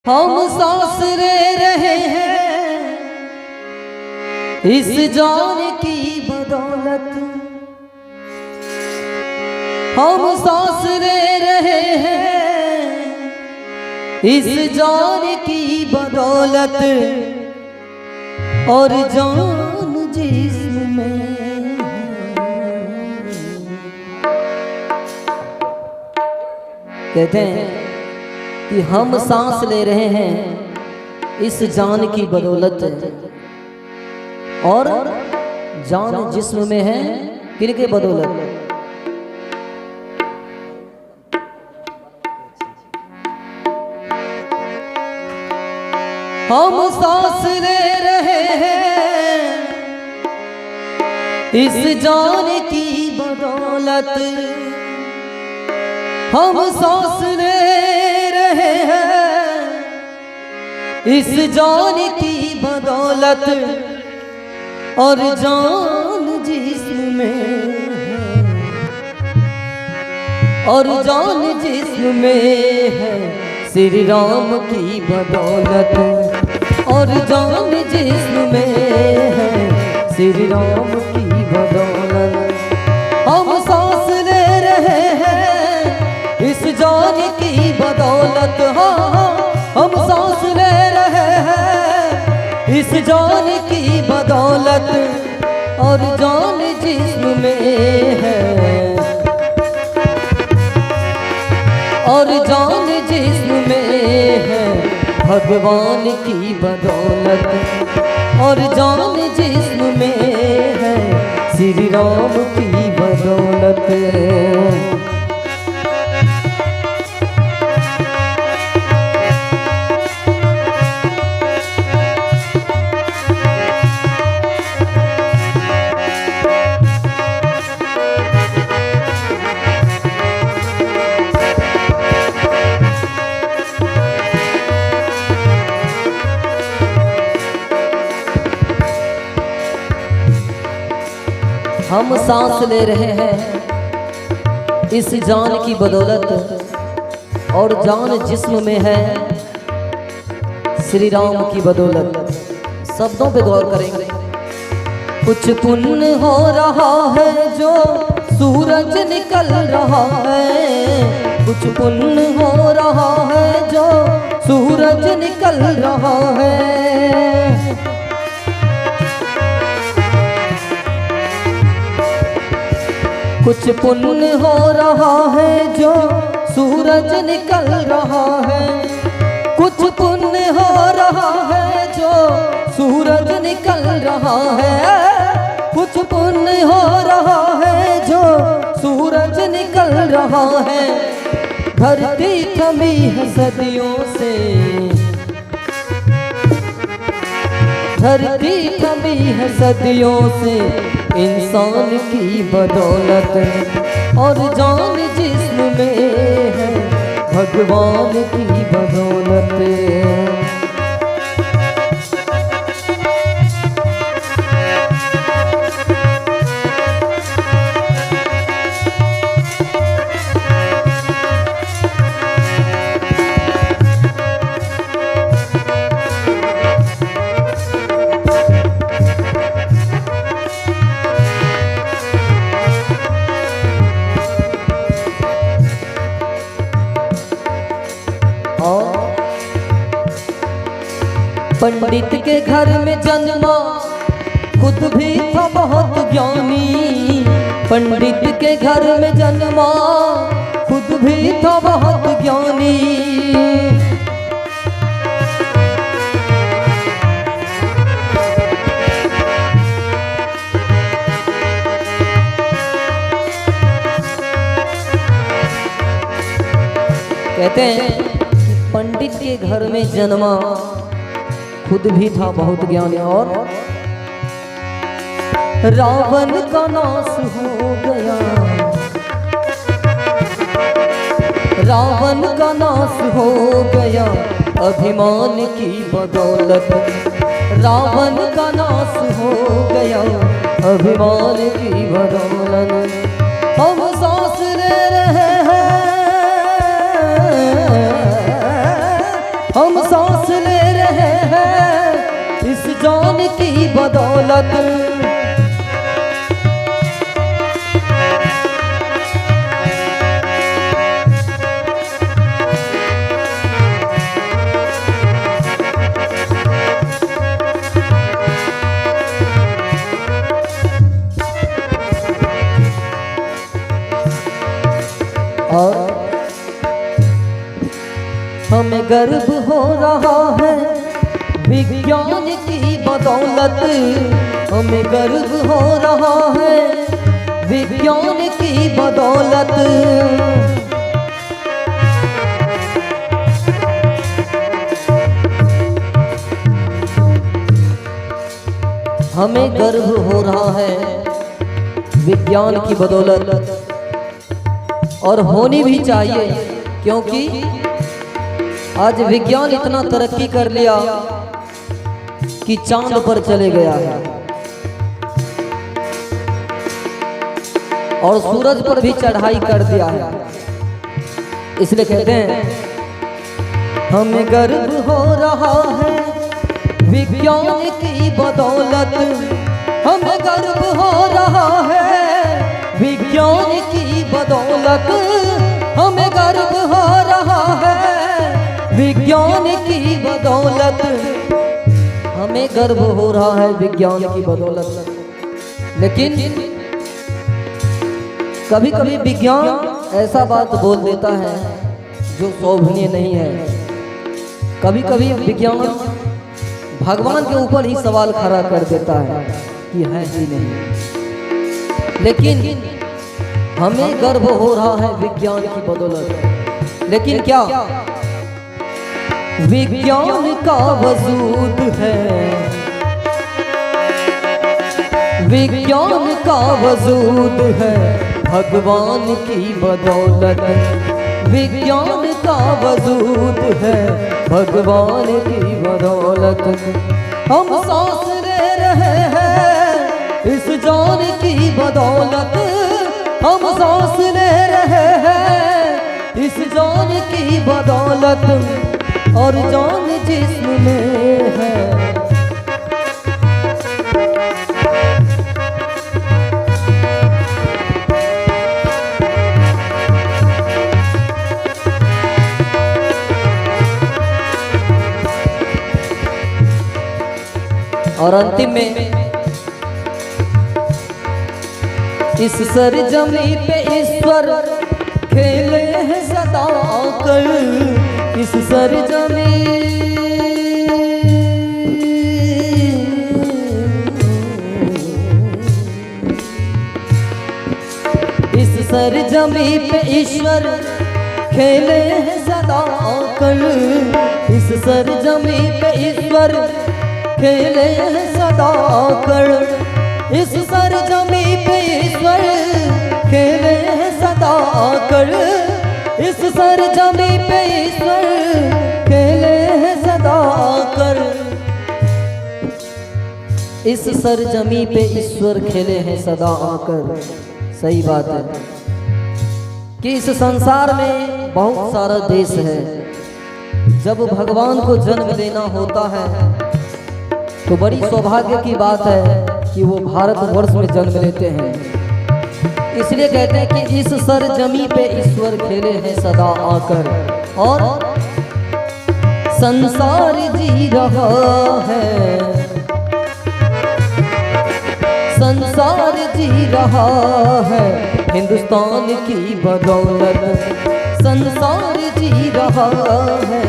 हम सांस ले रहे हैं इस जान की बदौलत। हम सांस ले रहे हैं इस जान की बदौलत। और जान जिस्म में कहते हैं कि हम सांस ले रहे हैं इस जान की बदौलत। और जान जिस्म में है किनके बदौलत? हम सांस ले रहे हैं इस जान की बदौलत। हम सांस ले रहे हैं इस जान की बदौलत। और जान जिस्म में है, और जान जिस्म में है श्री राम की बदौलत। और जान जिस्म में है श्री राम की बदौलत। हम सांस ले रहे हैं इस जान की बदौलत। हाँ, हम सांस ले रहे हैं इस जान की बदौलत। और जान जिस्म में है, और जान जिस्म में है भगवान की बदौलत। और जान जिस्म में है श्री राम की बदौलत। हम सांस ले रहे हैं इस जान की बदौलत। और जान जिस्म में है श्री राम की बदौलत। शब्दों पे गौर करेंगे। कुछ पुण्य हो रहा है जो सूरज निकल रहा है। कुछ पुण्य हो रहा है जो सूरज निकल रहा है। कुछ पुण्य हो रहा है जो सूरज निकल रहा है। कुछ पुण्य हो रहा है जो सूरज निकल रहा है। कुछ पुण्य हो रहा है जो सूरज निकल रहा है। धरती थमी है सदियों से, धरती थमी है सदियों से इंसान की बदौलत। और जान जिस्म में है भगवान की बदौलत। पंडित के घर में जन्मा खुद भी था बहुत ज्ञानी। पंडित के घर में जन्मा खुद भी था बहुत ज्ञानी। कहते हैं कि पंडित के घर में जन्मा खुद भी था बहुत ज्ञानी। और रावण का नाश हो गया, रावण का नाश हो गया अभिमान की बदौलत। रावण का नाश हो गया अभिमान की बदौलत। हम सांस ले रहे हैं हम सांस ले रहे हैं इस जान की बदौलत। और हमें गर्व हो रहा है विज्ञान की बदौलत। हमें गर्व हो रहा है विज्ञान की बदौलत। हमें गर्व हो रहा है विज्ञान की बदौलत, और होनी भी चाहिए, क्योंकि आज विज्ञान इतना तरक्की कर लिया कि चांद पर चले गया है और सूरज पर भी चढ़ाई कर दिया है। इसलिए कहते हैं हमें गर्व हो रहा है विज्ञान की बदौलत। हमें गर्व हो रहा है विज्ञान की बदौलत। हमें गर्व हो रहा है विज्ञान की बदौलत। हमें गर्व हो रहा है विज्ञान की बदौलत। लेकिन कभी कभी विज्ञान ऐसा बात बोल देता है जो शोभनीय नहीं है। कभी कभी विज्ञान भगवान के ऊपर ही सवाल खड़ा कर देता है कि है ही नहीं। लेकिन हमें गर्व हो रहा है विज्ञान की बदौलत। लेकिन क्या विज्ञान का वजूद है, विज्ञान का वजूद है भगवान की बदौलत। विज्ञान का वजूद है भगवान की बदौलत। हम सांस ले रहे हैं इस जान की बदौलत। हम सांस ले रहे हैं इस जान की बदौलत, और जान जिस्म में है। और अंतिम में इस सरजमी पे ईश्वर खेले हैं सदा कर। इस सरजमी इस सरजमी पे ईश्वर खेले हैं सदा कर। इस सरजमी पे ईश्वर खेले हैं सदा कर। इस सरजमी पे ईश्वर खेले हैं सदा कर। इस सरजमी पे ईश्वर खेले हैं सदा कर। इस सरजमी पे ईश्वर खेले हैं सदा आकर। सही बात है कि इस संसार में बहुत सारा देश है। जब भगवान को जन्म देना होता है तो बड़ी सौभाग्य की बात है कि वो भारतवर्ष में जन्म लेते हैं। इसलिए कहते हैं कि इस सरजमी पे ईश्वर खेले हैं सदा आकर, और संसार जी रहा है, संसार जी रहा है हिंदुस्तान की बदौलत। संसार जी रहा है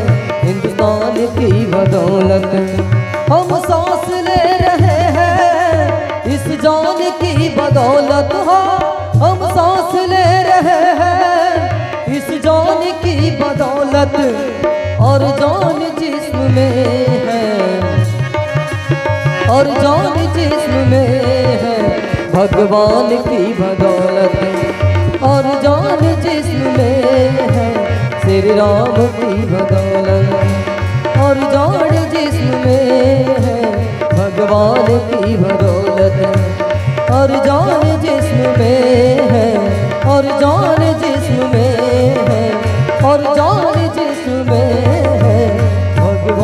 हिंदुस्तान की बदौलत। हम सांस ले रहे हैं इस जान की बदौलत। हम सांस ले रहे हैं इस जान की बदौलत, और जान जिस्म में है, और जान जिस्म में है भगवान की बदौलत। और जान जिस्म में है श्री राम की बदौलत। और जान जिस्म में है भगवान की बदौलत। और जान जिस्म में है, और जान जिस्म में है, और जान जिस्म में है भगवान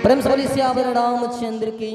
प्रेम से बोली सियावर रामचंद्र की।